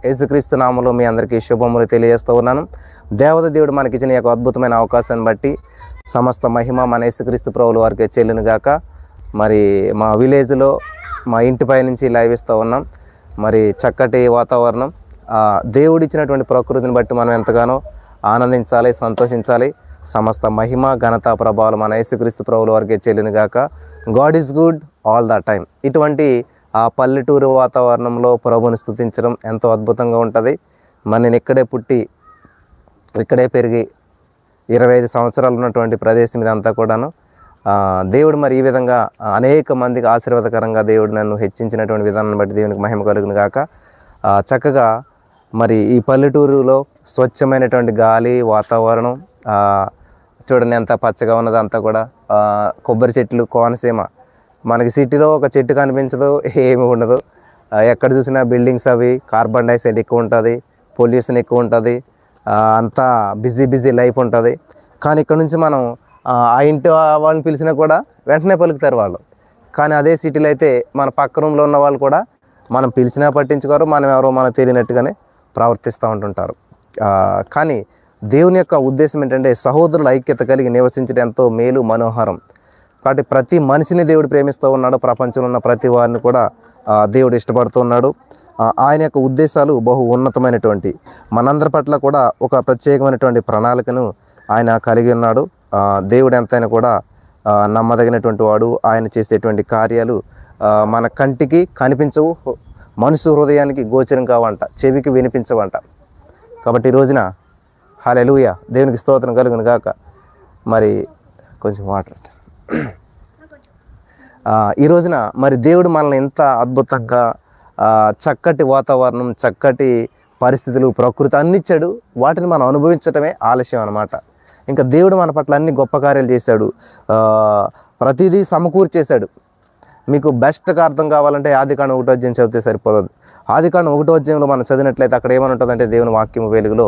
యేసుక్రీస్తు నామములో మీ అందరికీ శుభములు తెలియజేస్తూ ఉన్నాను. దేవుడు మనకిచ్చిన యొక్క అద్భుతమైన అవకాశాన్ని బట్టి సమస్త మహిమ మన యేసుక్రీస్తు ప్రభువుల వారికి చెల్లును గాక. మరి మా విలేజ్లో మా ఇంటిపై నుంచి లైవ్ ఇస్తూ ఉన్నాం. మరి చక్కటి వాతావరణం, దేవుడిచ్చినటువంటి ప్రకృతిని బట్టి మనం ఎంతగానో ఆనందించాలి, సంతోషించాలి. సమస్త మహిమ ఘనత ప్రభావాలు మన యేసుక్రీస్తు ప్రభువుల వారికి చెల్లును గాక. God is good all the time. ఇటువంటి ఆ పల్లెటూరు వాతావరణంలో ప్రభుని స్తుతించడం ఎంతో అద్భుతంగా ఉంటుంది. మరి నేను ఇక్కడే పుట్టి ఇక్కడే పెరిగి 25 సంవత్సరాలు ఉన్నటువంటి ప్రదేశం ఇదంతా కూడాను. దేవుడు మరి ఈ విధంగా అనేక మందికి ఆశీర్వాదకరంగా దేవుడు నన్ను హెచ్చించినటువంటి విధానాన్ని బట్టి దేవునికి మహిమ కలుగును గాక. చక్కగా మరి ఈ పల్లెటూరులో స్వచ్ఛమైనటువంటి గాలి, వాతావరణం చూడండి ఎంత పచ్చగా ఉన్నది. అంతా కూడా కొబ్బరి చెట్లు, కోనసీమ. మనకి సిటీలో ఒక చెట్టు కనిపించదు, ఏమి ఉండదు. ఎక్కడ చూసినా బిల్డింగ్స్, అవి కార్బన్ డైఆక్సైడ్ ఎక్కువ ఉంటుంది, పొల్యూషన్ ఎక్కువ ఉంటుంది, అంతా బిజీ లైఫ్ ఉంటుంది. కానీ ఇక్కడ నుంచి మనం ఆ ఇంటి వాళ్ళని పిలిచినా కూడా వెంటనే పలుకుతారు వాళ్ళు. కానీ అదే సిటీలో అయితే మన పక్క రూమ్లో ఉన్న వాళ్ళు కూడా మనం పిలిచినా పట్టించుకోరు, మనం ఎవరో మనకు తెలియనట్టుగానే ప్రవర్తిస్తూ ఉంటుంటారు. కానీ దేవుని యొక్క ఉద్దేశం ఏంటంటే సహోదరుల ఐక్యత కలిగి నివసించడం ఎంతో మేలు, మనోహరం. కాబట్టి ప్రతి మనిషిని దేవుడు ప్రేమిస్తూ ఉన్నాడు. ప్రపంచంలో ఉన్న ప్రతి వారిని కూడా దేవుడు ఇష్టపడుతూ ఉన్నాడు. ఆయన యొక్క ఉద్దేశాలు బహు ఉన్నతమైనటువంటి, మనందరి పట్ల కూడా ఒక ప్రత్యేకమైనటువంటి ప్రణాళికను ఆయన కలిగి ఉన్నాడు. దేవుడు ఎంతైనా కూడా నమ్మదగినటువంటి వాడు. ఆయన చేసేటువంటి కార్యాలు మన కంటికి కనిపించవు, మనసు హృదయానికి గోచరం కావంట, చెవికి వినిపించవంట. కాబట్టి ఈ రోజున హల్లెలూయా, దేవునికి స్తోత్రం కలుగును గాక. మరి కొంచెం వాటర్. ఈ రోజున మరి దేవుడు మనల్ని ఎంత అద్భుతంగా చక్కటి వాతావరణం, చక్కటి పరిస్థితులు, ప్రకృతి అన్ని ఇచ్చాడు. వాటిని మనం అనుభవించటమే ఆలస్యం అన్నమాట. ఇంకా దేవుడు మన పట్ల అన్ని గొప్ప కార్యాలు చేశాడు, ప్రతిదీ సమకూర్చేశాడు. మీకు బెస్ట్గా అర్థం కావాలంటే ఆదికాండం 1వ అధ్యాయం చదివితే సరిపోతుంది. ఆదికాండం 1వ అధ్యాయంలో మనం చదివినట్లయితే అక్కడ ఏమని ఉంటుందంటే, దేవుని వాక్యం వెలుగులో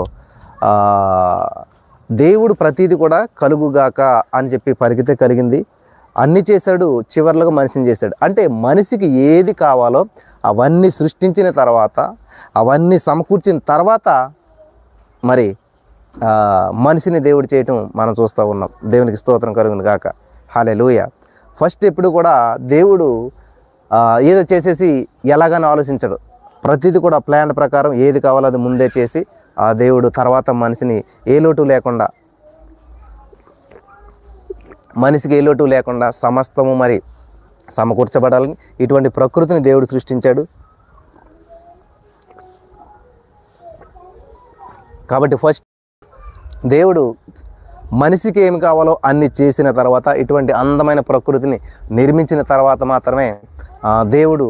దేవుడు ప్రతిదీ కూడా కలుగుగాక అని చెప్పి పరిగితే కలిగింది, అన్నీ చేశాడు, చివర్లుగా మనిషిని చేశాడు. అంటే మనిషికి ఏది కావాలో అవన్నీ సృష్టించిన తర్వాత, అవన్నీ సమకూర్చిన తర్వాత మరి మనిషిని దేవుడు చేయటం మనం చూస్తూ ఉన్నాం. దేవునికి స్తోత్రం కలుగును గాక. హల్లెలూయా. ఫస్ట్ ఎప్పుడు కూడా దేవుడు ఏదో చేసేసి ఎలాగని ఆలోచించడు. ప్రతిదీ కూడా ప్లాన్ ప్రకారం ఏది కావాలో అది ముందే చేసి ఆ దేవుడు తర్వాత మనిషిని ఏ లోటు లేకుండా, మనిషికి ఏ లోటు లేకుండా సమస్తము మరి సమకూర్చబడాలని ఇటువంటి ప్రకృతిని దేవుడు సృష్టించాడు. కాబట్టి ఫస్ట్ దేవుడు మనిషికి ఏమి కావాలో అన్ని చేసిన తర్వాత, ఇటువంటి అందమైన ప్రకృతిని నిర్మించిన తర్వాత మాత్రమే దేవుడు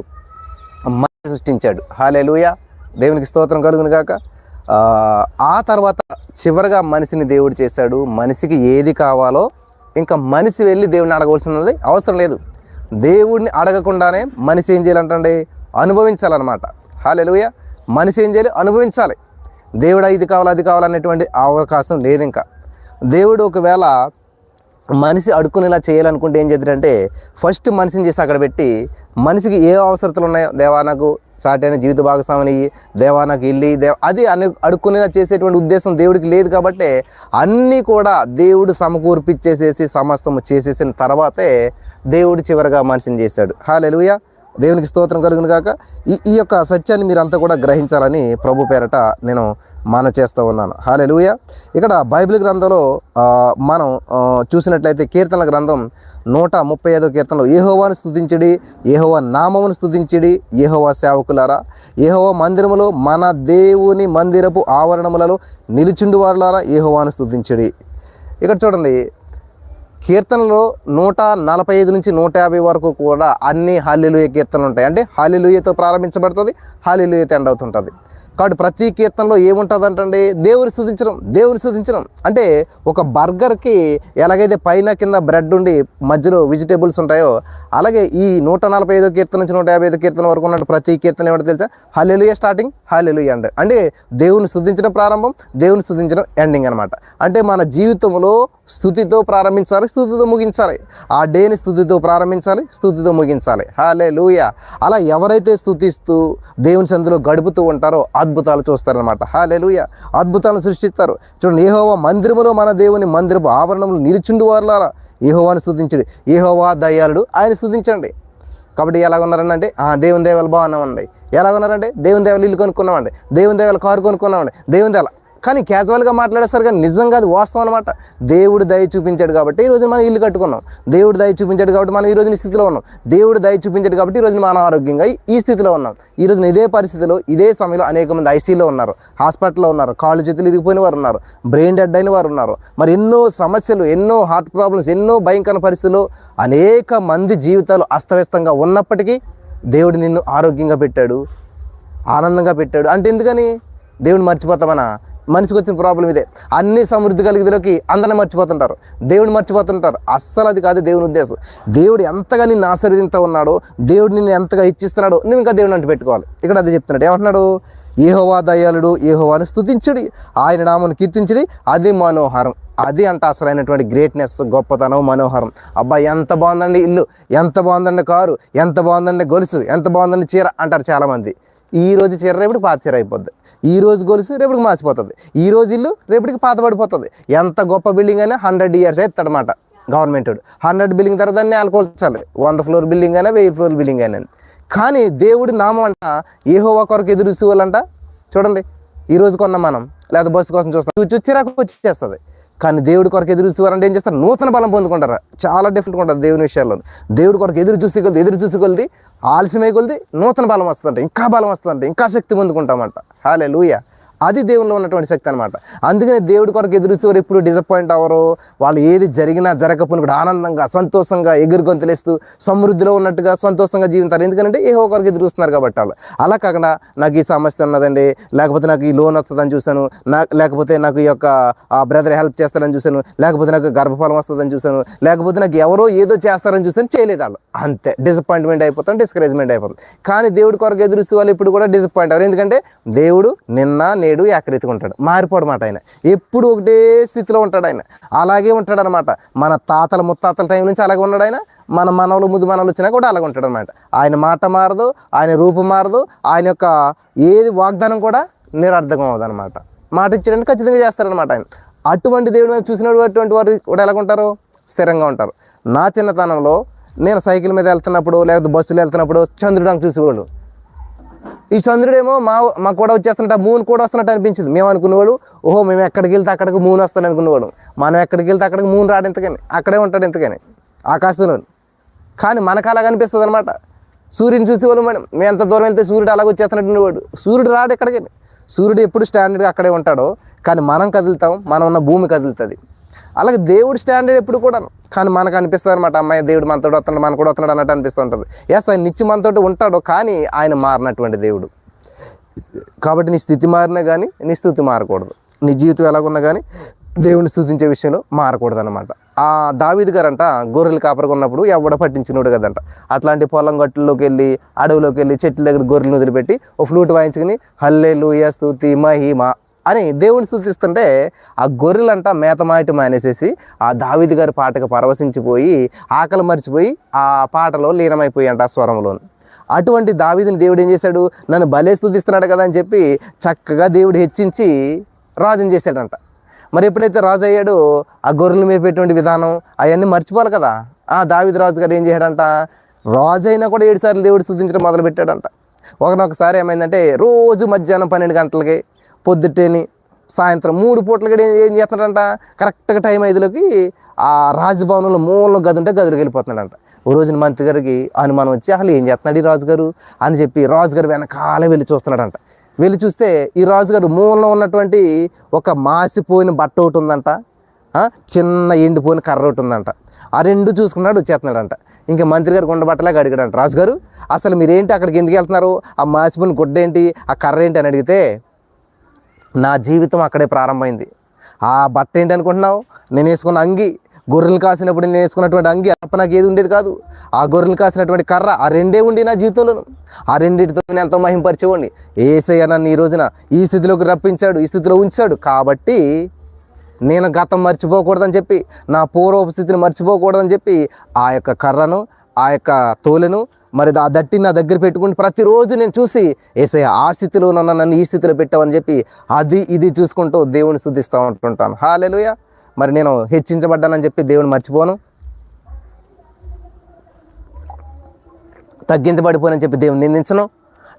మనిషి సృష్టించాడు. హల్లెలూయా, దేవునికి స్తోత్రం కలుగును గాక. ఆ తర్వాత చివరిగా మనిషిని దేవుడు చేశాడు. మనిషికి ఏది కావాలో ఇంకా మనిషి వెళ్ళి దేవుడిని అడగవలసినది అవసరం లేదు. దేవుడిని అడగకుండానే మనిషి ఏం చేయాలంటే అనుభవించాలన్నమాట. హల్లెలూయా. మనిషి ఏం చేయాలి? అనుభవించాలి. దేవుడు ఇది కావాలి, అది కావాలనేటువంటి అవకాశం లేదు. ఇంకా దేవుడు ఒకవేళ మనిషి అడుక్కునేలా చేయాలనుకుంటే ఏం చేద్దాడంటే, ఫస్ట్ మనిషిని చేసి అక్కడ పెట్టి మనిషికి ఏ అవసరతలు ఉన్నాయో, దేవా నాకు సాటైన జీవిత భాగస్వామిని, దేవా నాకు ఇల్లు, అది అడుక్కునేలా చేసేటువంటి ఉద్దేశం దేవుడికి లేదు. కాబట్టి అన్నీ కూడా దేవుడు సమకూర్పిచ్చేసేసి సమస్తము చేసేసిన తర్వాతే దేవుడు చివరిగా మనిషిని చేశాడు. హల్లెలూయా, దేవునికి స్తోత్రం కలుగును గాక. ఈ యొక్క సత్యాన్ని మీరంతా కూడా గ్రహించాలని ప్రభు పేరట నేను చేస్తూ ఉన్నాను. హల్లెలూయా. ఇక్కడ బైబిల్ గ్రంథంలో మనం చూసినట్లయితే కీర్తనల గ్రంథం 135వ కీర్తనలో, యెహోవాను స్తుతించుడి, యెహోవా నామమును స్తుతించుడి, యెహోవా సేవకులారా, యెహోవా మందిరములో మన దేవుని మందిరపు ఆవరణములలో నిలుచుండు వారులారా యెహోవాను స్తుతించుడి. ఇక్కడ చూడండి, కీర్తనలో 145 నుంచి 150 వరకు కూడా అన్ని హల్లెలూయా కీర్తనలు ఉంటాయి. అంటే హల్లెలూయాతో ప్రారంభించబడుతుంది, హల్లెలూయాతో ఎండ్ అవుతుంటుంది. కాబట్టి ప్రతి కీర్తనలో ఏముంటుంది అంటే దేవుని స్తుతించడం. అంటే ఒక బర్గర్కి ఎలాగైతే పైన కింద బ్రెడ్ ఉండి మధ్యలో వెజిటేబుల్స్ ఉంటాయో, అలాగే ఈ 145వ కీర్తన నుంచి 155వ కీర్తన వరకు ఉన్న ప్రతి కీర్తన ఏమంటే తెలుసా? హల్లెలూయా స్టార్టింగ్, హల్లెలూయా ఎండ్. అంటే దేవుని స్తుతించడం ప్రారంభం, దేవుని స్తుతించడం ఎండింగ్ అనమాట. అంటే మన జీవితంలో స్తుతితో ప్రారంభించాలి, స్తుతితో ముగించాలి. ఆ డేని స్తుతితో ప్రారంభించాలి, స్తుతితో ముగించాలి. హల్లెలూయా. అలా ఎవరైతే స్తుతిస్తూ దేవుని సన్నిధిలో గడుపుతూ ఉంటారో అద్భుతాలు చూస్తారనమాట. హల్లెలూయా. అద్భుతాలను సృష్టిస్తారు. చూడండి, యెహోవా మందిరములో మన దేవుని మందిరపు ఆవరణములు నిలుచుండు వారులారా యెహోవాను స్తుతించుడి. యెహోవా దయాళుడు, ఆయన స్తుతించండి. కాబట్టి ఎలా ఉన్నారంటే దేవుని దేవాలు బాగున్నామండి. ఎలా ఉన్నారంటే దేవుని దేవాలు ఇల్లు కొనుక్కున్నామండి, దేవుని దేవాలు కారు కొనుక్కున్నామండి, దేవుని దేవాల కానీ క్యాజువల్గా మాట్లాడేస్తారు, కానీ నిజంగా అది వాస్తవం అనమాట. దేవుడు దయ చూపించాడు కాబట్టి ఈరోజు మనం ఇల్లు కట్టుకున్నాం. దేవుడు దయ చూపించాడు కాబట్టి మనం ఈ రోజున స్థితిలో ఉన్నాం. దేవుడు దయ చూపించాడు కాబట్టి ఈ రోజున మనం ఆరోగ్యంగా ఈ స్థితిలో ఉన్నాం. ఈ రోజున ఇదే పరిస్థితిలో ఇదే సమయంలో అనేక మంది ఐసీలో ఉన్నారు, హాస్పిటల్లో ఉన్నారు, కాళ్ళు చేతులు ఇరిగిపోయిన వారు ఉన్నారు, బ్రెయిన్ డెడ్ అయిన వారు ఉన్నారు. మరి ఎన్నో సమస్యలు, ఎన్నో హార్ట్ ప్రాబ్లమ్స్, ఎన్నో భయంకర పరిస్థితుల్లో అనేక మంది జీవితాలు అస్తవ్యస్తంగా ఉన్నప్పటికీ దేవుడు నిన్ను ఆరోగ్యంగా పెట్టాడు, ఆనందంగా పెట్టాడు. అంటే ఎందుకని? దేవుడు మర్చిపోతామనా? మనిషికి వచ్చిన ప్రాబ్లం ఇదే. అన్ని సమృద్ధి కలిగిలోకి అందరిని మర్చిపోతుంటారు, దేవుడు మర్చిపోతుంటారు. అస్సలు అది కాదు దేవుని ఉద్దేశం. దేవుడు ఎంతగా నిన్ను ఆశీర్వదింతా ఉన్నాడో, దేవుడు నిన్ను ఎంతగా ఇచ్చిస్తున్నాడో నువ్వు ఇంకా దేవుడిని అంటు పెట్టుకోవాలి. ఇక్కడ అది చెప్తున్నాడు. ఏమంటున్నాడు? యెహోవా దయాళుడు, యెహోవాను స్తుతించుడి, ఆయన నామమును కీర్తించుడి, అది మనోహరం. అది అంట అసలైనటువంటి గ్రేట్నెస్, గొప్పతనం, మనోహరం. అబ్బా ఎంత బాగుందండి ఇల్లు, ఎంత బాగుందండి కారు, ఎంత బాగుందండి గొలుసు, ఎంత బాగుందండి చీర అంటారు చాలామంది. ఈ రోజు చీర రేపటికి పాత చీర అయిపోద్ది, ఈ రోజు గొలుసు రేపటికి మాసిపోతుంది, ఈ రోజు ఇల్లు రేపటికి పాత పడిపోతుంది. ఎంత గొప్ప బిల్డింగ్ అయినా 100 years అవుతాడనమాట గవర్నమెంట్. 100 బిల్డింగ్ తర్వాత దాన్ని ఆల్కోల్చాలి. 100 floor బిల్డింగ్ అయినా 1000 floor బిల్డింగ్ అయినా. కానీ దేవుడి నామం అంట యెహోవా కొరకు ఎదురు చూడాలంట. చూడండి, ఈ రోజు కొన్నాం మనం, లేదా బస్సు కోసం చూస్తాం, చిరాకు వచ్చేస్తుంది. కానీ దేవుడి కొరకు ఎదురు చూసారంటే ఏం చేస్తారు? నూతన బలం పొందుకుంటారు. చాలా డిఫరెంట్గా ఉంటుంది దేవుని విషయాల్లో. దేవుడి కొరకు ఎదురు చూసి ఆలస్యమై కొలిది నూతన బలం వస్తుందంట, ఇంకా బలం వస్తుందంట, ఇంకా శక్తి పొందుకుంటామంట. హల్లెలూయా. అది దేవునిలో ఉన్నటువంటి శక్తి అనమాట. అందుకని దేవుడి కొరకు ఎదురు చూసి ఎప్పుడు డిసప్పాయింట్ అవ్వరు. వాళ్ళు ఏది జరిగినా జరగకపోయినా కూడా ఆనందంగా, సంతోషంగా, ఎగురు గొంతులేస్తూ సమృద్ధిలో ఉన్నట్టుగా సంతోషంగా జీవితారు. ఎందుకంటే యెహోవా కొరకు ఎదురు చూస్తున్నారు కాబట్టి వాళ్ళు. అలా కాకుండా నాకు ఈ సమస్య ఉన్నదండి, లేకపోతే నాకు ఈ లోన్ వస్తుందని చూశాను, లేకపోతే నాకు ఈ యొక్క బ్రదర్ హెల్ప్ చేస్తారని చూశాను, లేకపోతే నాకు గర్భఫలం వస్తుందని చూశాను, లేకపోతే నాకు ఎవరో ఏదో చేస్తారని చూశాను, చేయలేదు వాళ్ళు. అంతే డిసప్పాయింట్మెంట్ అయిపోతాం, డిస్కరేజ్మెంట్ అయిపోతుంది. కానీ దేవుడి కొరకు ఎదురు చూసి వాళ్ళు ఇప్పుడు కూడా డిసప్పాయింట్ అవ్వరు. ఎందుకంటే దేవుడు నిన్న నేడు ఏకరీతిగా ఉంటాడు, మారిపోడు మాట. ఆయన ఎప్పుడు ఒకటే స్థితిలో ఉంటాడు. ఆయన అలాగే ఉంటాడు అనమాట. మన తాతల ముత్తాతల టైం నుంచి అలాగే ఉన్నాడు ఆయన. మన మనవలు ముద్దు మనవలు వచ్చినా కూడా అలాగే ఉంటాడు అనమాట. ఆయన మాట మారదు, ఆయన రూపం మారదు, ఆయన యొక్క ఏది వాగ్దానం కూడా నిరర్థకం అవ్వదు అనమాట. మాట ఇచ్చాడని ఖచ్చితంగా చేస్తారనమాట ఆయన. అటువంటి దేవుడు వైపు చూసినటువంటి వారు కూడా ఎలాగుంటారు? స్థిరంగా ఉంటారు. నా చిన్నతనంలో నేను సైకిల్ మీద వెళ్తున్నప్పుడు, లేకపోతే బస్సులో వెళ్తున్నప్పుడు చంద్రుడు చూసేవాళ్ళు. ఈ చంద్రుడేమో మాకు కూడా వచ్చేస్తున్నట్టు, మూన్ కూడా వస్తున్నట్టు అనిపించింది. మేము అనుకునేవాడు, ఓహో మేము ఎక్కడికి వెళ్తే అక్కడికి మూన్ వస్తాను అనుకునేవాడు. మనం ఎక్కడికి వెళ్తే అక్కడికి మూన్ రాడు ఎంతకని, అక్కడే ఉంటాడు ఎంతకని ఆకాశంలో. కానీ మనకు అలాగ అనిపిస్తుంది అనమాట. సూర్యుని చూసేవాళ్ళు మేము ఎంత దూరం వెళ్తే సూర్యుడు అలాగ వచ్చేస్తున్నట్టు ఉండేవాడు. సూర్యుడు రాడు ఎక్కడికి. సూర్యుడు ఎప్పుడు స్టాండర్డ్గా అక్కడే ఉంటాడో, కానీ మనం కదులుతాం, మనం ఉన్న భూమి కదులుతుంది. అలాగే దేవుడు స్టాండర్డ్ ఎప్పుడు కూడా. కానీ మనకు అనిపిస్తుంది అనమాట, అమ్మాయి దేవుడు మనతో వస్తున్నాడు, మన కూడా వస్తున్నాడు అన్నట్టు అనిపిస్తూ ఉంటుంది. ఎస్, ఆయన నిత్యం మనతో ఉంటాడు, కానీ ఆయన మారినటువంటి దేవుడు. కాబట్టి నీ స్థితి మారినా కానీ నీ స్థుతి మారకూడదు. నీ జీవితం ఎలాగున్నా కానీ దేవుని స్థుతించే విషయంలో మారకూడదు అనమాట. ఆ దావీదు గారంట గొర్రెలు కాపరిగా ఉన్నప్పుడు ఎవడ పట్టించినోడు కదంట. అట్లాంటి పొలం గట్టుల్లోకి వెళ్ళి, అడవిలోకి వెళ్ళి, చెట్ల దగ్గర గొర్రెలు వదిలిపెట్టి ఓ ఫ్లూట్ వాయించుకుని హల్లెలూయా స్తుతి మహిమ అని దేవుని స్తుతిస్తుంటే ఆ గొర్రెలంట మేతమాయటం మానేసేసి ఆ దావీదు గారి పాటకు పరవశించిపోయి ఆకలి మర్చిపోయి ఆ పాటలో లీనమైపోయి అంట, ఆ స్వరంలో. అటువంటి దావీదుని దేవుడు ఏం చేశాడు? నన్ను భలే స్తుతిస్తున్నాడు కదా అని చెప్పి చక్కగా దేవుడు హెచ్చించి రాజుని చేశాడంట. మరి ఎప్పుడైతే రాజు అయ్యాడో ఆ గొర్రెలు మేపేటువంటి విధానం అవన్నీ మర్చిపోవాలి కదా. ఆ దావీదు రాజు గారు ఏం చేశాడంట? రాజు అయినా కూడా 7 సార్లు దేవుడు స్తుతించడం మొదలు పెట్టాడంట. ఒకసారి ఏమైందంటే రోజు మధ్యాహ్నం 12 గంటలకి, పొద్దుటేని, సాయంత్రం 3 పూటలకి ఏం చేస్తున్నాడంట? కరెక్ట్గా టైం 5లోకి ఆ రాజభవనంలో మూలలో గది ఉంటే గదిలోకి వెళ్ళిపోతున్నాడంట. ఓ రోజున మంత్రి గారికి అనుమానం వచ్చి అసలు ఏం చేస్తున్నాడు ఈ రాజుగారు అని చెప్పి రాజుగారు వెనకాలే వెళ్ళి చూస్తున్నాడంట. వెళ్ళి చూస్తే ఈ రాజుగారు మూలలో ఉన్నటువంటి ఒక మాసిపోయిన బట్ట ఒకటి ఉందంట, చిన్న ఎండిపోయిన కర్ర ఒకటి ఉందంట. ఆ 2 చూసుకున్నాడు, వచ్చేస్తున్నాడంట. ఇంకా మంత్రి గారు గుండబట్టలాగా అడిగాడంట, రాజుగారు అసలు మీరేంటి అక్కడికి ఎందుకు వెళ్తున్నారు? ఆ మాసిపోయిన గుడ్డ ఏంటి, ఆ కర్ర ఏంటి అని అడిగితే, నా జీవితం అక్కడే ప్రారంభమైంది. ఆ బట్ట ఏంటి అనుకుంటున్నావు? నేను వేసుకున్న అంగి, గొర్రెలు కాసినప్పుడు నేను వేసుకున్నటువంటి అంగి అప్ప నాకు ఏది ఉండేది కాదు. ఆ గొర్రెలు కాసినటువంటి కర్ర, ఆ 2 ఉండి నా జీవితంలోను. ఆ 2తో నేను ఎంతో మహింపరిచేవాడిని. యేసయ్య నన్ను ఈ రోజున ఈ స్థితిలోకి రప్పించాడు, ఈ స్థితిలో ఉంచాడు. కాబట్టి నేను గతం మర్చిపోకూడదని చెప్పి, నా పూర్వపు స్థితిని మర్చిపోకూడదని చెప్పి ఆ యొక్క కర్రను, ఆ యొక్క తోలెను, మరి ఆ దట్టిని నా దగ్గర పెట్టుకుని ప్రతిరోజు నేను చూసి యేసయ్య ఆ స్థితిలో ఉన్న నన్ను ఈ స్థితిలో పెట్టావని చెప్పి అది ఇది చూసుకుంటూ దేవుని స్తుతిస్తూ ఉంటుంటాను. హల్లెలూయా. మరి నేను హెచ్చించబడ్డానని చెప్పి దేవుని మర్చిపోను, తగ్గించబడిపోనని చెప్పి దేవుని నిందించను.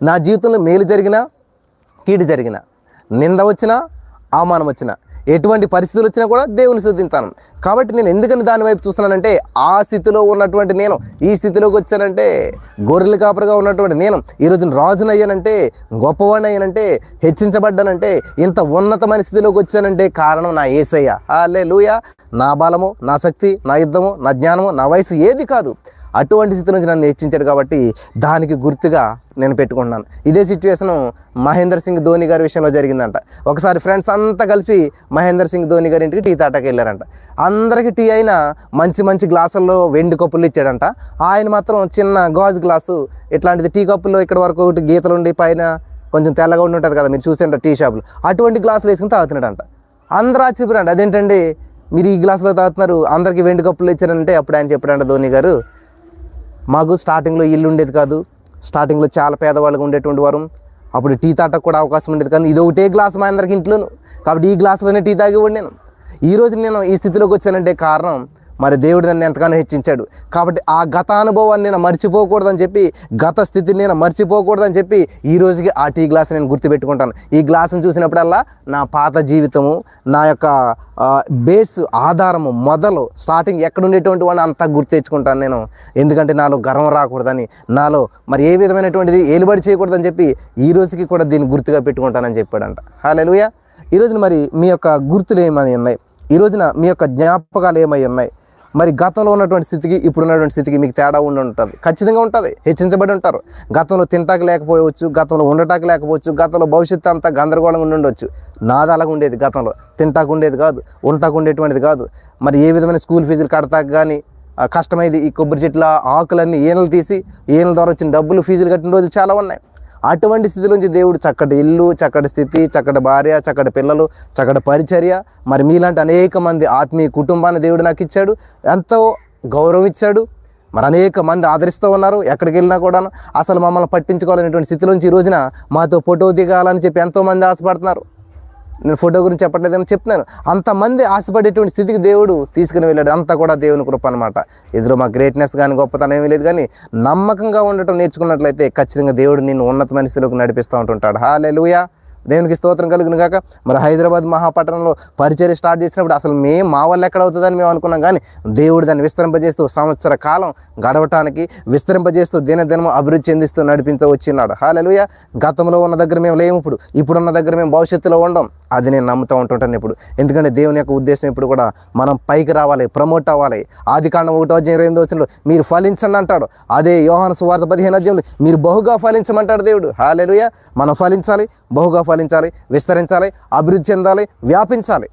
నా జీవితంలో మేలు జరిగినా కీడు జరిగినా, నింద వచ్చినా అవమానం వచ్చినా, ఎటువంటి పరిస్థితులు వచ్చినా కూడా దేవుని స్తుతిస్తాను. కాబట్టి నేను ఎందుకని దాని వైపు చూస్తున్నానంటే, ఆ స్థితిలో ఉన్నటువంటి నేను ఈ స్థితిలోకి వచ్చానంటే, గొర్రెల కాపరిగా ఉన్నటువంటి నేను ఈరోజు రాజును అయ్యానంటే, గొప్పవాడిని అయ్యానంటే, హెచ్చించబడ్డానంటే, ఇంత ఉన్నతమైన స్థితిలోకి వచ్చానంటే కారణం నా యేసయ్య. హల్లెలూయా. నా బలము, నా శక్తి, నా యుద్ధము, నా జ్ఞానము, నా వయసు ఏది కాదు. అటువంటి స్థితి నుంచి నన్ను హెచ్చించాడు కాబట్టి దానికి గుర్తుగా నేను పెట్టుకుంటున్నాను. ఇదే సిచ్యువేషన్ మహేంద్ర సింగ్ ధోని గారి విషయంలో జరిగిందంట. ఒకసారి ఫ్రెండ్స్ అంతా కలిసి మహేంద్ర సింగ్ ధోని గారి ఇంటికి టీ తాటాకి వెళ్ళారంట. అందరికీ టీ అయినా మంచి మంచి గ్లాసుల్లో వెండి కప్పులు ఇచ్చాడంట. ఆయన మాత్రం చిన్న గాజు గ్లాసు, ఇట్లాంటిది టీ కప్పుల్లో ఇక్కడ వరకు ఒకటి గీతలు ఉండి పైన కొంచెం తెల్లగా ఉండి ఉంటుంది కదా, మీరు చూసేంట టీ షాపులు, అటువంటి గ్లాసులు వేసుకుని తాగుతున్నాడంట. అందరూ ఆశ్చర్యపోయారంట, అదేంటండి మీరు ఈ గ్లాసులో తాగుతున్నారు, అందరికీ వెండి కప్పులు ఇచ్చారంటే అప్పుడు ఆయన చెప్పాడంట, ధోని గారు, మాకు స్టార్టింగ్లో ఇల్లు ఉండేది కాదు, స్టార్టింగ్లో చాలా పేదవాళ్ళగా ఉండేటువంటి వారు, అప్పుడు టీ తాటకు కూడా అవకాశం ఉండేది కానీ ఇది ఒకటే గ్లాస్ మా అందరికి ఇంట్లోను, కాబట్టి ఈ గ్లాసులోనే టీ తాగేవాడు నేను. ఈరోజు నేను ఈ స్థితిలోకి వచ్చానంటే కారణం మరి దేవుడు నన్ను ఎంతగానో హెచ్చించాడు. కాబట్టి ఆ గత అనుభవాన్ని నేను మర్చిపోకూడదని చెప్పి, గత స్థితిని నేను మర్చిపోకూడదని చెప్పి ఈ రోజుకి ఆ టీ గ్లాస్ నేను గుర్తుపెట్టుకుంటాను. ఈ గ్లాసును చూసినప్పుడల్లా నా పాత జీవితము, నా యొక్క బేస్ ఆధారము, మొదలు స్టార్టింగ్ ఎక్కడ ఉండేటువంటి వాడిని అంతా గుర్తు తెచ్చుకుంటాను నేను. ఎందుకంటే నాలో గర్వం రాకూడదని, నాలో మరి ఏ విధమైనటువంటిది ఏలుబడి చేయకూడదని చెప్పి ఈ రోజుకి కూడా దీన్ని గుర్తుగా పెట్టుకుంటానని చెప్పాడంట. హల్లెలూయా. ఈరోజున మరి మీ యొక్క గుర్తులు ఏమై ఉన్నాయి, ఈ రోజున మీ యొక్క జ్ఞాపకాలు ఏమై ఉన్నాయి, మరి గతంలో ఉన్నటువంటి స్థితికి ఇప్పుడు ఉన్నటువంటి స్థితికి మీకు తేడా ఉండి ఉంటుంది, ఖచ్చితంగా ఉంటుంది. హెచ్చించబడి ఉంటారు. గతంలో తింటాకి లేకపోవచ్చు, గతంలో ఉండటానికి లేకపోవచ్చు, గతంలో భవిష్యత్తు అంతా గందరగోళంగా ఉండి ఉండొచ్చు. నాది అలాగ ఉండేది, గతంలో తింటాకు ఉండేది కాదు, ఉండటాకు ఉండేటువంటిది కాదు. మరి ఏ విధమైన స్కూల్ ఫీజులు కడతాక కానీ కష్టమైంది. ఈ కొబ్బరి చెట్ల ఆకులన్నీ ఈనలు తీసి ఈనల ద్వారా వచ్చిన డబ్బులు ఫీజులు కట్టిన రోజులు చాలా ఉన్నాయి. అటువంటి స్థితి నుంచి దేవుడు చక్కటి ఇల్లు, చక్కటి స్థితి, చక్కటి భార్య, చక్కటి పిల్లలు, చక్కటి పరిచర్య, మరి మీలాంటి అనేక మంది ఆత్మీయ కుటుంబాన్ని దేవుడు నాకు ఇచ్చాడు, ఎంతో గౌరవం ఇచ్చాడు. మరి అనేక మంది ఆదరిస్తూ ఉన్నారు. ఎక్కడికి వెళ్ళినా కూడా అసలు మమ్మల్ని పట్టించుకోవాలనేటువంటి స్థితిలోంచి ఈ రోజున మాతో ఫోటో దిగాలని చెప్పి ఎంతోమంది ఆశపడుతున్నారు. నేను ఫోటో గురించి చెప్పట్లేదని చెప్తున్నాను. అంతమంది ఆశపడేటువంటి స్థితికి దేవుడు తీసుకుని వెళ్ళాడు. అంతా కూడా దేవుని కృప అనమాట. ఇందులో మా గ్రేట్నెస్ కానీ గొప్పతనం ఏమీ లేదు, కానీ నమ్మకంగా ఉండటం నేర్చుకున్నట్లయితే ఖచ్చితంగా దేవుడు నిన్ను ఉన్నతమైన స్థితిలోకి నడిపిస్తూ ఉంటుంటాడు. హల్లెలూయా. దేవునికి స్తోత్రం కలుగును గాక. మరి హైదరాబాద్ మహాపట్టణంలో పరిచర్య స్టార్ట్ చేసినప్పుడు అసలు మా వల్ల ఎక్కడ అవుతుందని మేము అనుకున్నాం, కానీ దేవుడు దాన్ని విస్తరింపజేస్తూ సంవత్సర కాలం గడవటానికి విస్తరింపజేస్తూ దినదినము అభివృద్ధి చెందిస్తూ నడిపించ వచ్చినాడు. హల్లెలూయా. గతంలో ఉన్న దగ్గర మేము లేము, ఇప్పుడున్న దగ్గర మేము భవిష్యత్తులో ఉండం. అది నేను నమ్ముతూ ఉంటుంటాను ఇప్పుడు. ఎందుకంటే దేవుని యొక్క ఉద్దేశం ఇప్పుడు కూడా మనం పైకి రావాలి, ప్రమోట్ అవ్వాలి. ఆదికాండం 1:28 మీరు ఫలించండి అంటాడు. అదే యోహాను సువార్త 15 మీరు బహుగా ఫలించమంటాడు దేవుడు. హల్లెలూయా. మనం ఫలించాలి, బహుగా ఫలించాలి, విస్తరించాలి, అభివృద్ధి చెందాలి, వ్యాపించాలి.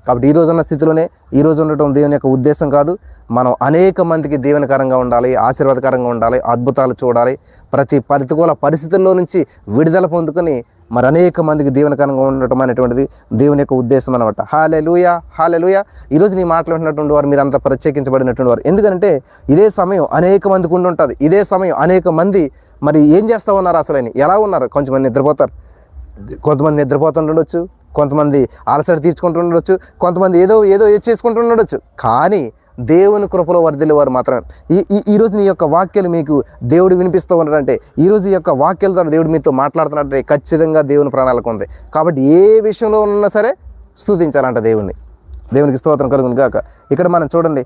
కాబట్టి ఈరోజు ఉన్న స్థితిలోనే ఈరోజు ఉండటం దేవుని యొక్క ఉద్దేశం కాదు. మనం అనేక మందికి దీవెనకరంగా ఉండాలి, ఆశీర్వాదకరంగా ఉండాలి, అద్భుతాలు చూడాలి. ప్రతి ప్రతికూల పరిస్థితుల్లో నుంచి విడుదల పొందుకొని మరి అనేక మందికి దీవెనకరంగా ఉండటం అనేటువంటిది దేవుని యొక్క ఉద్దేశం అనమాట. హల్లెలూయా. హల్లెలూయా. ఈరోజు నీ మాట్లాడినటువంటి వారు మీరు అంతా ప్రత్యేకించబడినటువంటి వారు. ఎందుకంటే ఇదే సమయం అనేక మందికి ఉండి ఉంటుంది. ఇదే సమయం అనేక మంది మరి ఏం చేస్తూ ఉన్నారు, అసలు ఎలా ఉన్నారు? కొంచెంమంది నిద్రపోతారు, కొంతమంది నిద్రపోతుండొచ్చు, కొంతమంది అలసట తీర్చుకుంటూ ఉండొచ్చు, కొంతమంది ఏదో చేసుకుంటూ ఉండొచ్చు. కానీ దేవుని కృపలో వర్ధిల్లే వారు మాత్రమే. ఈరోజు నీ యొక్క వాక్యాలు మీకు దేవుడు వినిపిస్తూ ఉన్నాడంటే, ఈరోజు ఈ యొక్క వాక్యాల ద్వారా దేవుడు మీతో మాట్లాడుతున్నట్టే ఖచ్చితంగా దేవుని ప్రణాళిక ఉంది. కాబట్టి ఏ విషయంలో ఉన్నా సరే స్తుతించాలంట దేవుణ్ణి. దేవునికి స్తోత్రం కలుగును గాక. ఇక్కడ మనం చూడండి,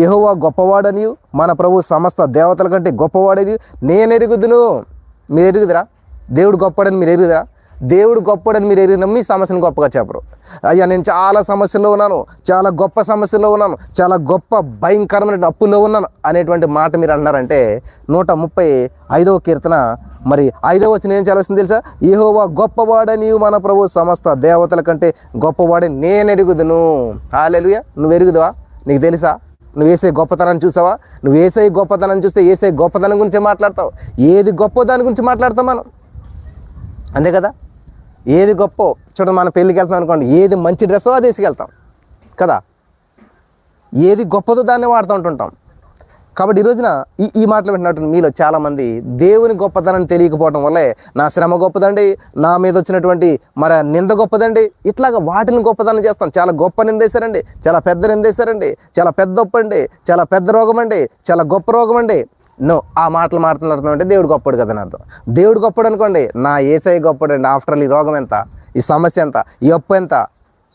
యెహోవా గొప్పవాడనియు మన ప్రభు సమస్త దేవతల కంటే గొప్పవాడని నేను ఎరుగుదును. మీరు ఎరుగుదరా? దేవుడు గొప్పవాడని మీరు ఎరుగుదరా? దేవుడు గొప్పవాడని మీరు ఎరిగిన మీ సమస్యను గొప్పగా చెప్పరు. అయ్యా నేను చాలా సమస్యల్లో ఉన్నాను, చాలా గొప్ప సమస్యల్లో ఉన్నాను, చాలా గొప్ప భయంకరమైన అప్పుల్లో ఉన్నాను అనేటువంటి మాట మీరు అన్నారంటే 135వ కీర్తన మరి 5వ వచనం ఏం చదవాల్సింది తెలుసా? యెహోవా గొప్పవాడని మన ప్రభు సమస్త దేవతల కంటే గొప్పవాడని నేను ఎరుగుదును. హల్లెలూయా. నువ్వు ఎరుగుదువా? నీకు తెలుసా? నువ్వు వేసే గొప్పతనాన్ని చూసావా? నువ్వు వేసే గొప్పతనం చూస్తే వేసే గొప్పతనం గురించి మాట్లాడతావు. ఏది గొప్ప దాని గురించి మాట్లాడతాం మనం, అంతే కదా? ఏది గొప్ప చూడండి, మనం పెళ్ళికి వెళ్తాం అనుకోండి, ఏది మంచి డ్రెస్సో అది వేసుకెళ్తాం కదా. ఏది గొప్పదో దాన్ని వాడుతూ ఉంటుంటాం. కాబట్టి ఈ రోజున ఈ మాటలు వింటున్నట్టు మీలో చాలామంది దేవుని గొప్పతనాన్ని తెలియకపోవడం వల్లే నా శ్రమ గొప్పదండి, నా మీద వచ్చినటువంటి మరి నింద గొప్పదండి, ఇట్లాగా వాటిని గొప్పతనం చేస్తాం. చాలా గొప్ప నిందేశారండి, చాలా పెద్ద నిందేశారండి, చాలా పెద్ద ఒప్పు అండి, చాలా పెద్ద రోగం అండి, చాలా గొప్ప రోగం అండి. నో, ఆ మాటలు మాట్లాడుతున్నాం అంటే దేవుడు గొప్పడు కదని అర్థం. దేవుడు గొప్పడు అనుకోండి, నా యేసయ్య గొప్పడండి. ఆఫ్టర్ ఆల్ ఈ రోగం ఎంత, ఈ సమస్య ఎంత, ఈ అప్పు ఎంత,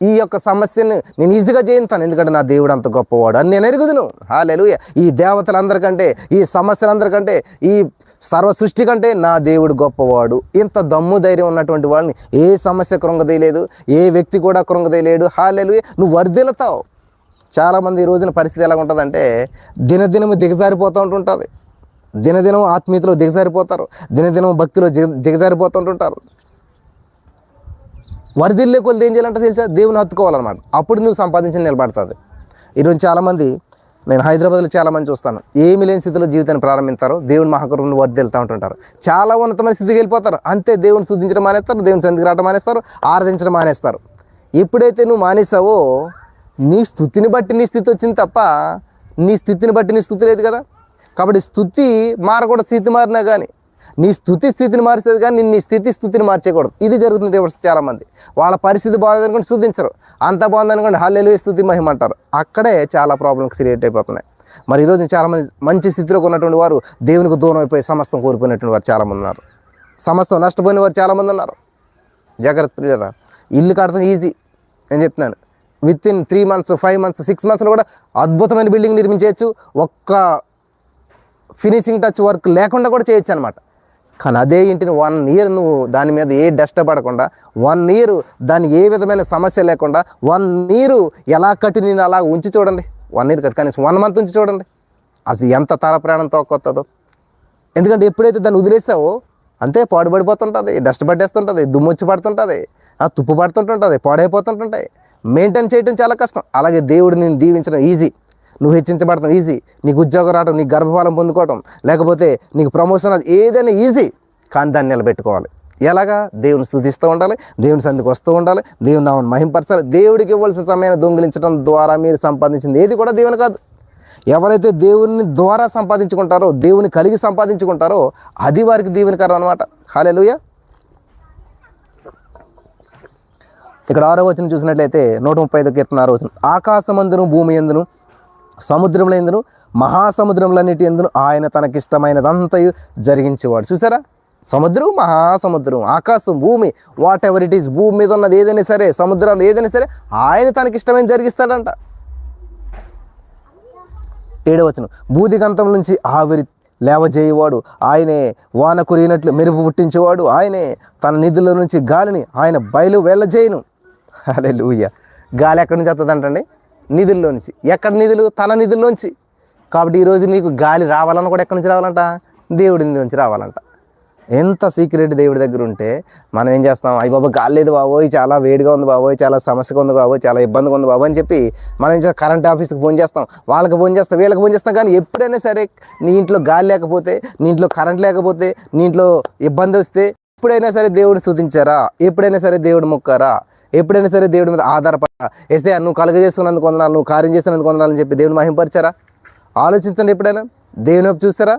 ఈ యొక్క సమస్యని నేను ఈజీగా జయిస్తాను, ఎందుకంటే నా దేవుడు అంత గొప్పవాడు అని నేను ఎరుగుదును. హల్లెలూయా. ఈ దేవతలందరికంటే, ఈ సమస్యలందరికంటే, ఈ సర్వ సృష్టి కంటే నా దేవుడు గొప్పవాడు. ఇంత దమ్ము ధైర్యం ఉన్నటువంటి వాళ్ళని ఏ సమస్య కృంగదీయలేదు, ఏ వ్యక్తి కూడా కృంగదీయలేడు. హల్లెలూయా. నువ్వు వర్ధిల్లుతావు. చాలామంది ఈ రోజున పరిస్థితి ఎలా ఉంటుందంటే దినదినము దిగజారిపోతూ ఉంటుంటుంది. దినదినం ఆత్మీయతలో దిగజారిపోతారు, దినదినం భక్తిలో దిగజారిపోతుంటుంటారు. వరదిల్లే కొద్ది ఏం చేయాలంటే తెలుసా, దేవుని హత్తుకోవాలన్నమాట. అప్పుడు నువ్వు సంపాదించి నిలబడుతుంది. ఈరోజు చాలామంది, నేను హైదరాబాద్లో చాలామంది చూస్తాను, ఏమి లేని స్థితిలో జీవితాన్ని ప్రారంభిస్తారు, దేవుని మహాకరుణను వర్ధిల్లుతూ ఉంటుంటారు. చాలా ఉన్నతమైన స్థితికి వెళ్ళిపోతారు. అంతే, దేవుని స్తుతించడం మానేస్తారు, దేవుని సన్నిధికి రావడం మానేస్తారు, ఆరాధించడం మానేస్తారు. ఎప్పుడైతే నువ్వు మానేసావో నీ స్థుతిని బట్టి నీ స్థితి వచ్చింది తప్ప నీ స్థితిని బట్టి నీ స్థుతి లేదు కదా. కాబట్టి స్థుతి మారకూడదు. స్థితి మారినా కానీ నీ స్థితిని మార్చేది కానీ నీ స్థితిని మార్చేయకూడదు. ఇది జరుగుతుంది చాలామంది. వాళ్ళ పరిస్థితి బాగుందనుకోండి స్థుతించరు, అంత బాగుందనుకోండి హల్లెలూయా స్తుతి మహిమ అంటారు. అక్కడే చాలా ప్రాబ్లమ్స్ క్రియేట్ అయిపోతున్నాయి. మరి ఈరోజు చాలామంది మంచి స్థితిలో ఉన్నటువంటి వారు దేవునికి దూరం అయిపోయి సమస్తం కోల్పోయినటువంటి వారు చాలామంది ఉన్నారు. సమస్తం నష్టపోయిన వారు చాలామంది ఉన్నారు. జాగ్రత్త ప్రియులారా. ఇల్లు కడతాం ఈజీ, నేను చెప్తున్నాను. విత్ ఇన్ 3 months, 5 months, 6 monthsలో కూడా అద్భుతమైన బిల్డింగ్ నిర్మించవచ్చు. ఒక్క ఫినిషింగ్ టచ్ వర్క్ లేకుండా కూడా చేయొచ్చు అనమాట. కానీ అదే ఇంటిని 1 year నువ్వు దాని మీద ఏ డస్ట్ పడకుండా, 1 year దాని ఏ విధమైన సమస్య లేకుండా, 1 year ఎలా కట్టి నేను అలా ఉంచి చూడండి. 1 year కాదు, కనీసం 1 month ఉంచి చూడండి. అసలు ఎంత తల ప్రాణంతో కొత్తదో. ఎందుకంటే ఎప్పుడైతే దాన్ని వదిలేసావో అంతే పాడుపడిపోతుంటుంది, డస్ట్ పట్టేస్తుంటుంది, దుమ్ము వచ్చి పడుతుంటుంది, తుప్పు పడుతుంటుంటుంది, పాడైపోతుంటుంటాయి. మెయింటైన్ చేయడం చాలా కష్టం. అలాగే దేవుడు నేను దీవించడం ఈజీ, నువ్వు హెచ్చించబడతాం ఈజీ, నీకు ఉద్యోగం రావడం, నీకు గర్భఫలం పొందుకోవడం, లేకపోతే నీకు ప్రమోషన్, ఏదైనా ఈజీ. కానీ దాన్ని నిలబెట్టుకోవాలి. ఎలాగా? దేవుని స్తుతిస్తూ ఉండాలి, దేవుని సన్నిధికి వస్తూ ఉండాలి, దేవుని నామమును మహింపరచాలి. దేవుడికి ఇవ్వాల్సిన సమయాన్ని దొంగిలించడం ద్వారా మీరు సంపాదించింది ఏది కూడా దేవుని కాదు. ఎవరైతే దేవుని ద్వారా సంపాదించుకుంటారో, దేవుని కలిగి సంపాదించుకుంటారో అది వారికి దీవెనకరం అనమాట. హల్లెలూయా. ఇక్కడ 6వ వచనం చూసినట్లయితే 135వ కీర్తన 6వ వచనం, ఆకాశమందును భూమి యందును సముద్రముల యందును మహాసముద్రములన్నిటి యందును ఆయన తనకిష్టమైనదంతయు జరిగించేవాడు. చూసారా? సముద్రం, మహాసముద్రం, ఆకాశం, భూమి, వాట్ ఎవర్ ఇట్ ఈస్, భూమి మీద ఉన్నది ఏదైనా సరే, సముద్రాలు ఏదైనా సరే ఆయన తనకిష్టమైన జరిగిస్తాడంట. 7వ వచనం, బూదిగంతం నుంచి ఆవిరి లేవజేయవాడు ఆయనే, వాన కురిగినట్లు మెరుపు పుట్టించేవాడు ఆయనే, తన నిధుల నుంచి గాలిని ఆయన బయలు వెళ్ళజేయను. హల్లెలూయా. గాలి ఎక్కడి నుంచి వస్తుందంటండి? నిధుల్లోంచి. ఎక్కడ నిధులు? తన నిధుల్లోంచి. కాబట్టి ఈరోజు నీకు గాలి రావాలన్నా కూడా ఎక్కడి నుంచి రావాలంట? దేవుడి నుంచి రావాలంట. ఎంత సీక్రెట్ దేవుడి దగ్గర ఉంటే మనం ఏం చేస్తాం, అయ్యి బాబా గాలి లేదు బాబోయ్, చాలా వేడిగా ఉంది బాబోయ్, చాలా సమస్యగా ఉంది బాబోయ్, చాలా ఇబ్బందిగా ఉంది బాబోయ్ అని చెప్పి మనం ఏం చేస్తాం, కరెంట్ ఆఫీస్కి ఫోన్ చేస్తాం, వాళ్ళకి ఫోన్ చేస్తాం, వీళ్ళకి ఫోన్ చేస్తాం. కానీ ఎప్పుడైనా సరే నీ ఇంట్లో గాలి లేకపోతే, నీ ఇంట్లో కరెంట్ లేకపోతే, నీ ఇంట్లో ఇబ్బంది వస్తే ఎప్పుడైనా సరే దేవుడిని స్తుతించారా? ఎప్పుడైనా సరే దేవుడు మొక్కారా? ఎప్పుడైనా సరే దేవుడి మీద ఆధారపడ్డా? ఎసే నువ్వు కలుగజేస్తున్నందుకు వందనాలు, నువ్వు కార్యం చేస్తున్నందుకు వందనాలు అని చెప్పి దేవుని మహింపరిచారా? ఆలోచించండి. ఎప్పుడైనా దేవుని వైపు చూస్తారా?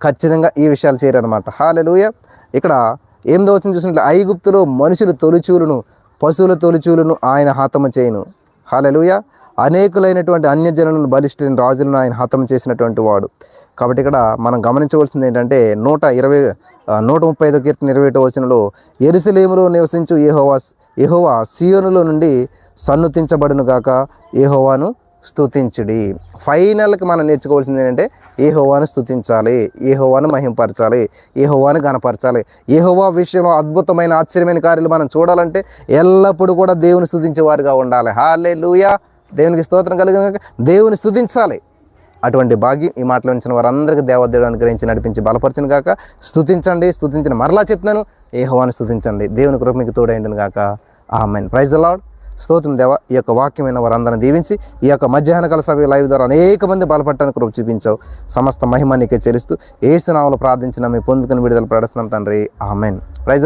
ఖచ్చితంగా ఈ విషయాలు చేయరనమాట. హల్లెలూయా. ఇక్కడ 8వ వచనం చూసినట్లు, ఐగుప్తులో మనుషులు తొలిచూలును పశువుల తొలిచూలును ఆయన హతము చేయను. హల్లెలూయా. అనేకులైనటువంటి అన్యజనులను బలిష్ఠులైన రాజులను ఆయన హతం చేసినటువంటి వాడు. కాబట్టి ఇక్కడ మనం గమనించవలసింది ఏంటంటే 135వ కీర్తన 21వ వచనంలో, యెరూషలేములో నివసించు యెహోవా సీయోనులో నుండి సన్నుతించబడును గాక, యెహోవాను స్తుతించుడి. ఫైనల్కి మనం నేర్చుకోవాల్సింది ఏంటంటే యెహోవాను స్తుతించాలి, యెహోవాను మహింపరచాలి, యెహోవాను గణపరచాలి. యెహోవా విషయంలో అద్భుతమైన ఆశ్చర్యమైన కార్యాలు మనం చూడాలంటే ఎల్లప్పుడూ కూడా దేవుని స్తుతించేవారుగా ఉండాలి. హల్లెలూయా. దేవునికి స్తోత్రం కలిగిన దేవుని స్తుతించాలి. అటువంటి భాగ్యం ఈ మాటలు ఉంచిన వారందరికీ దేవదేవుడు అనుగ్రహించి నడిపించి బలపరచును గాక. స్తుతించిన మరలా చెప్తున్నాను, యెహోవాను స్తుతించండి. దేవుని కృప మీకు తోడైండును గాక. ఆమేన్. Praise the lord. స్తోత్రం దేవ. ఈ యొక్క వాక్యమైన వారందరిని దీవించి ఈ యొక్క మధ్యాహ్న కాల సభ లైవ్ ద్వారా అనేక మంది బలపడటానికి కృప చూపించావు. సమస్త మహిమ నీకే చెల్లిస్తూ యేసు నామములో ప్రార్థించిన మీ పొందుకుని విడుదల ప్రకటిస్తున్నాం తండ్రి. ఆమేన్. ప్రైజ్